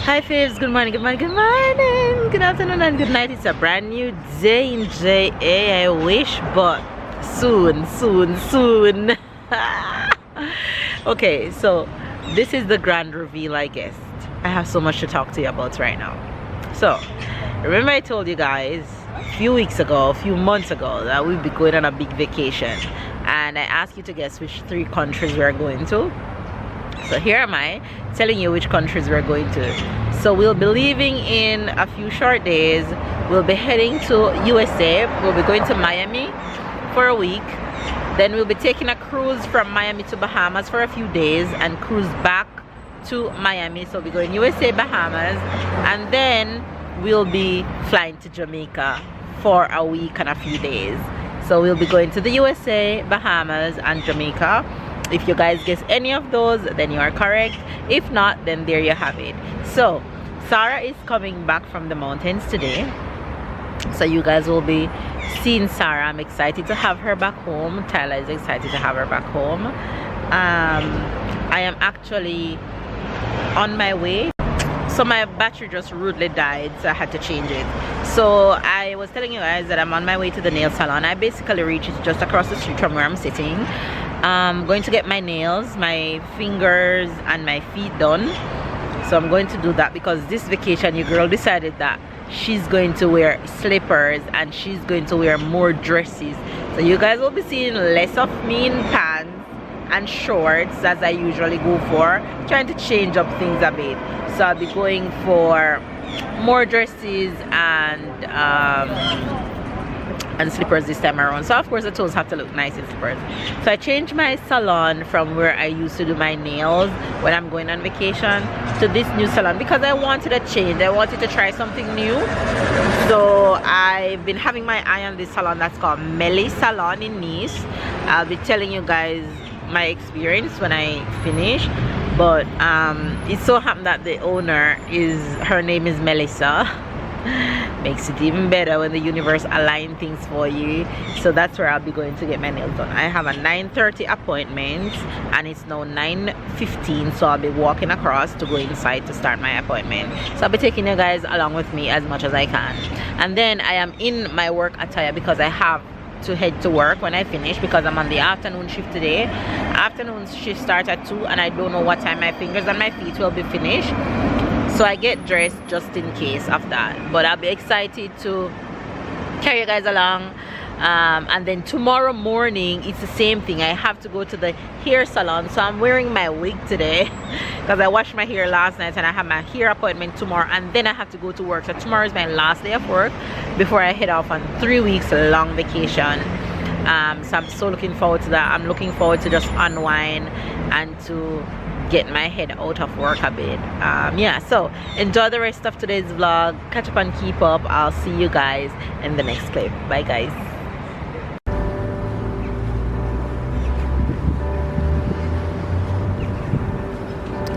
Hi faves, good morning, good morning, good morning, good afternoon and good night. It's a brand new day in JA, I wish, but soon. Okay, so this is the grand reveal, I guess. I have so much to talk to you about right now. So, remember I told you guys a few months ago that we'd be going on a big vacation, and I asked you to guess which 3 countries we're going to. So here am I telling you which countries we're going to. So we'll be leaving in a few short days. We'll be heading to USA. We'll be going to Miami for a week. Then we'll be taking a cruise from Miami to Bahamas for a few days and cruise back to Miami. So we'll be going USA, Bahamas, and then we'll be flying to Jamaica for a week and a few days. So we'll be going to the USA, Bahamas, and Jamaica. If you guys guess any of those, then you are correct. If not, then there you have it. So Sarah is coming back from the mountains today, so you guys will be seeing Sarah. I'm excited to have her back home. Tyler is excited to have her back home. I am actually on my way. So my battery just rudely died, so I had to change it. So I was telling you guys that I'm on my way to the nail salon. I basically reached it just across the street from where I'm sitting. I'm going to get my nails, my fingers and my feet done. So I'm going to do that because this vacation your girl decided that she's going to wear slippers and she's going to wear more dresses. So you guys will be seeing less of me in pants and shorts as I usually go for, trying to change up things a bit. So I'll be going for more dresses and slippers this time around. So of course the toes have to look nice in slippers. So I changed my salon from where I used to do my nails when I'm going on vacation to this new salon because I wanted a change. I wanted to try something new. So I've been having my eye on this salon that's called Melly Salon in Nice. I'll be telling you guys my experience when I finish, but it so happened that the owner her name is Melissa. Makes it even better when the universe aligns things for you. So that's where I'll be going to get my nails done. I have a 9:30 appointment and it's now 9:15, so I'll be walking across to go inside to start my appointment. So I'll be taking you guys along with me as much as I can. And then I am in my work attire because I have to head to work when I finish because I'm on the afternoon shift today. Afternoon shift starts at 2 and I don't know what time my fingers and my feet will be finished. So I get dressed just in case of that. But I'll be excited to carry you guys along. And then tomorrow morning it's the same thing. I have to go to the hair salon, so I'm wearing my wig today because I washed my hair last night and I have my hair appointment tomorrow, and then I have to go to work. So tomorrow is my last day of work before I head off on 3 weeks long vacation. So I'm so looking forward to that. I'm looking forward to just unwind and to get my head out of work a bit. Yeah, so enjoy the rest of today's vlog. Catch up and keep up. I'll see you guys in the next clip. Bye guys.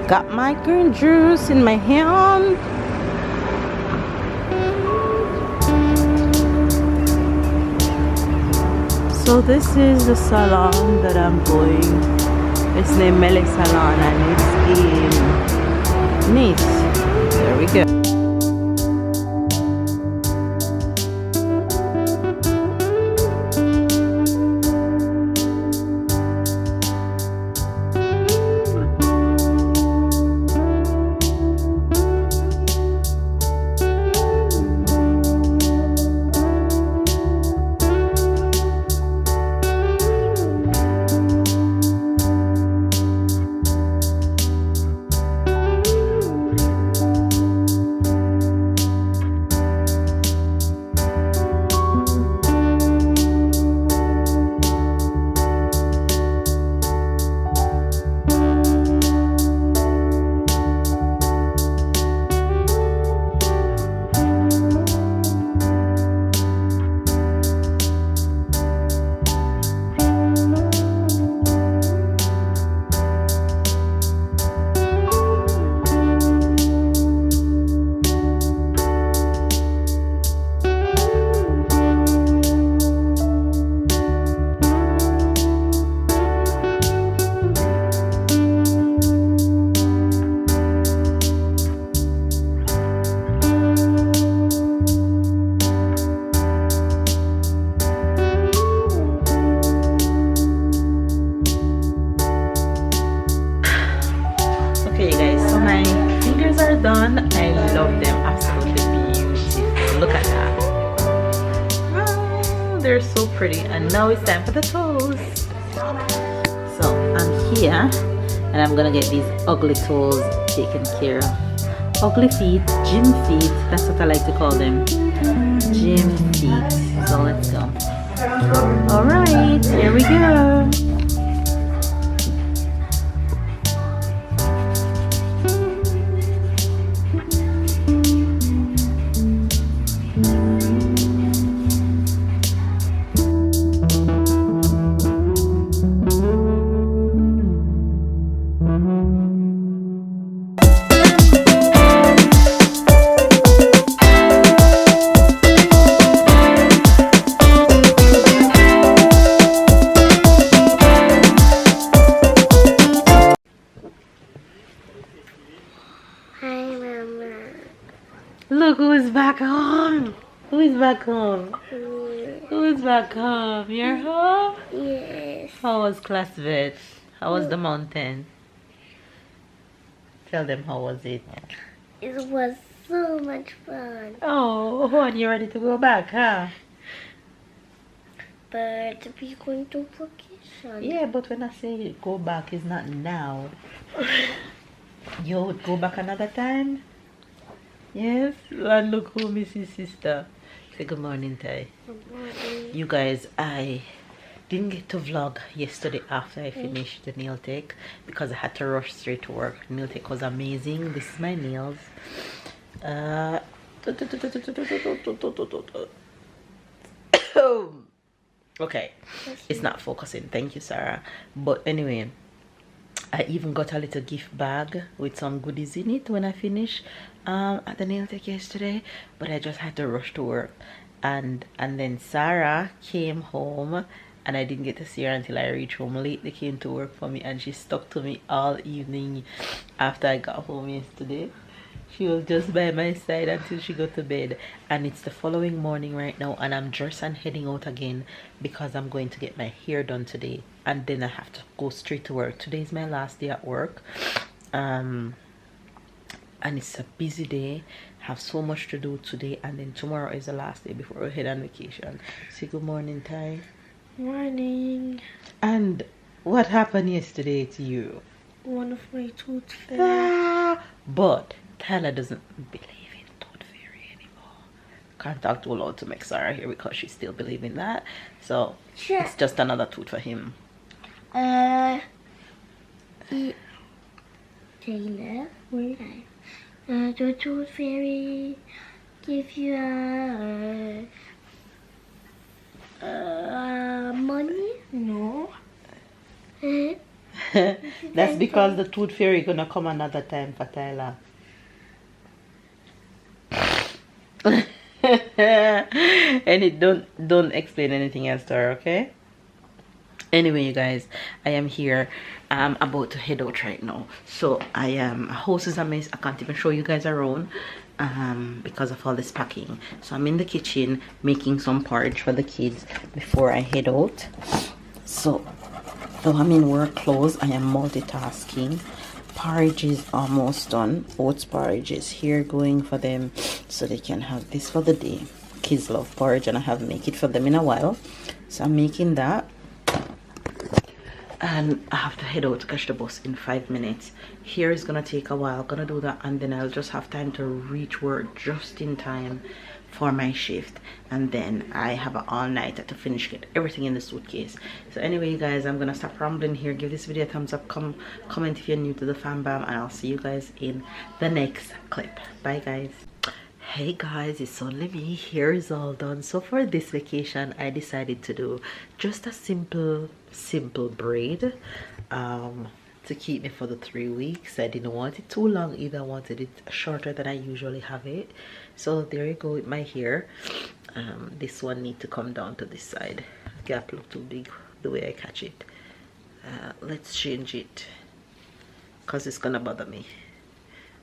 Got my green juice in my hand. So this is the salon that I'm going. It's named Melly Salon and it's in Nice. There we go. are done. I love them, absolutely beautiful. Look at that. Oh, they're so pretty. And now it's time for the toes. So I'm here and I'm gonna get these ugly toes taken care of. Ugly feet, gym feet, that's what I like to call them. Gym feet. So let's go. Alright, here we go. Look who's back home. Who is back home? Who is back home? You're home? Yes. How was class vet? How was the mountain? Tell them how was it? It was so much fun. Oh, and you're ready to go back, huh? But we're going to vacation. Yeah, but when I say go back, it's not now. You would go back another time? Yes? And look who misses sister. Say good morning, Ty. Good morning. You guys, I didn't get to vlog yesterday after I finished the nail tech because I had to rush straight to work. Nail tech was amazing. This is my nails. Okay, it's not focusing. Thank you, Sarah. But anyway, I even got a little gift bag with some goodies in it when I finished at the nail tech yesterday, but I just had to rush to work. And then Sarah came home and I didn't get to see her until I reached home late. They came to work for me and she stuck to me all evening after I got home yesterday. She was just by my side until she got to bed. And it's the following morning right now and I'm dressed and heading out again because I'm going to get my hair done today. And then I have to go straight to work. Today is my last day at work. And it's a busy day. Have so much to do today. And then tomorrow is the last day before we head on vacation. Say good morning, Ty. Morning. And what happened yesterday to you? One of my tooth fairy. But Tyler doesn't believe in tooth fairy anymore. Can't talk too loud to make Sarah hear because she still believes in that. So it's just another tooth for him. Taylor, the tooth fairy give you money? No. That's because the tooth fairy gonna come another time for Tyler. And it don't explain anything else to her, okay? Anyway, you guys, I am here. I'm about to head out right now. So I am house is a mess. I can't even show you guys around because of all this packing. So I'm in the kitchen making some porridge for the kids before I head out. So though I'm in work clothes, I am multitasking. Porridge is almost done. Oats porridge is here going for them so they can have this for the day. Kids love porridge and I haven't made it for them in a while. So I'm making that. And I have to head out to catch the bus in 5 minutes. Here is gonna take a while. Gonna do that and then I'll just have time to reach work just in time for my shift. And then I have an all-nighter to finish get everything in the suitcase. So anyway, you guys, I'm gonna stop rambling here. Give this video a thumbs up, comment if you're new to the fam bam, and I'll see you guys in the next clip. Bye guys. Hey guys, it's only me. Hair is all done. So for this vacation I decided to do just a simple braid to keep me for the 3 weeks. I didn't want it too long either. I wanted it shorter than I usually have it. So there you go with my hair. This one need to come down to this side. Gap look too big the way I catch it. Let's change it because it's gonna bother me.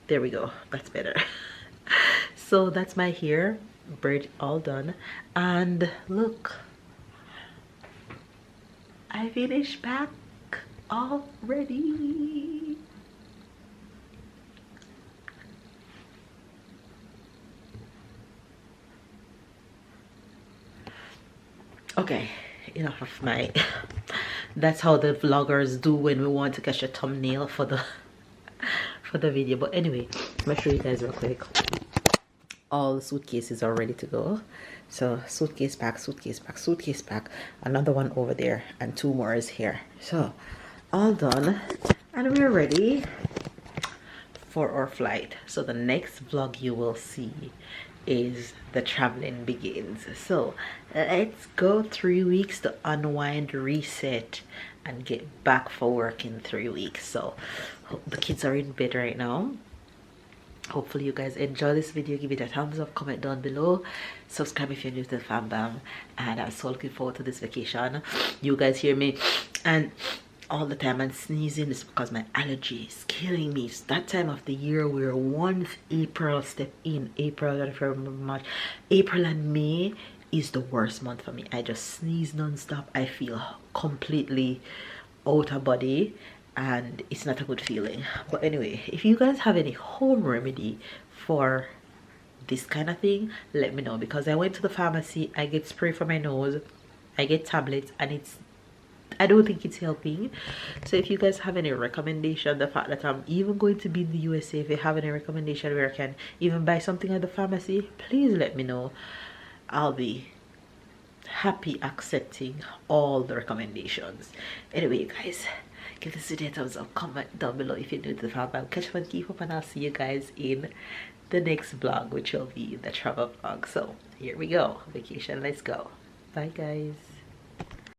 There we go, that's better. So that's my hair braid all done, and look, I finished back already. Okay, enough of my that's how the vloggers do when we want to catch a thumbnail for the for the video. But anyway, let me show you guys real quick. All the suitcases are ready to go. So suitcase pack, suitcase pack, suitcase pack, another one over there, and 2 more is here. So all done, and we're ready for our flight. So the next vlog you will see is the traveling begins. So let's go 3 weeks to unwind, reset, and get back for work in 3 weeks. So the kids are in bed right now. Hopefully you guys enjoy this video. Give it a thumbs up, comment down below, subscribe if you're new to the fam bam, and I'm so looking forward to this vacation. You guys hear me and all the time I'm sneezing. It's because my allergy is killing me. It's that time of the year where once April step in, April, if I remember March, April and May is the worst month for me. I just sneeze non-stop. I feel completely out of body and it's not a good feeling. But anyway, if you guys have any home remedy for this kind of thing, let me know, because I went to the pharmacy, I get spray for my nose, I get tablets, and I don't think it's helping. So if you guys have any recommendation, the fact that I'm even going to be in the USA, if you have any recommendation where I can even buy something at the pharmacy, please let me know. I'll be happy accepting all the recommendations. Anyway, guys, give this video a thumbs up, comment down below if you're new to the fam. I'll catch up and keep up, and I'll see you guys in the next vlog, which will be the travel vlog. So here we go, vacation, let's go. Bye guys.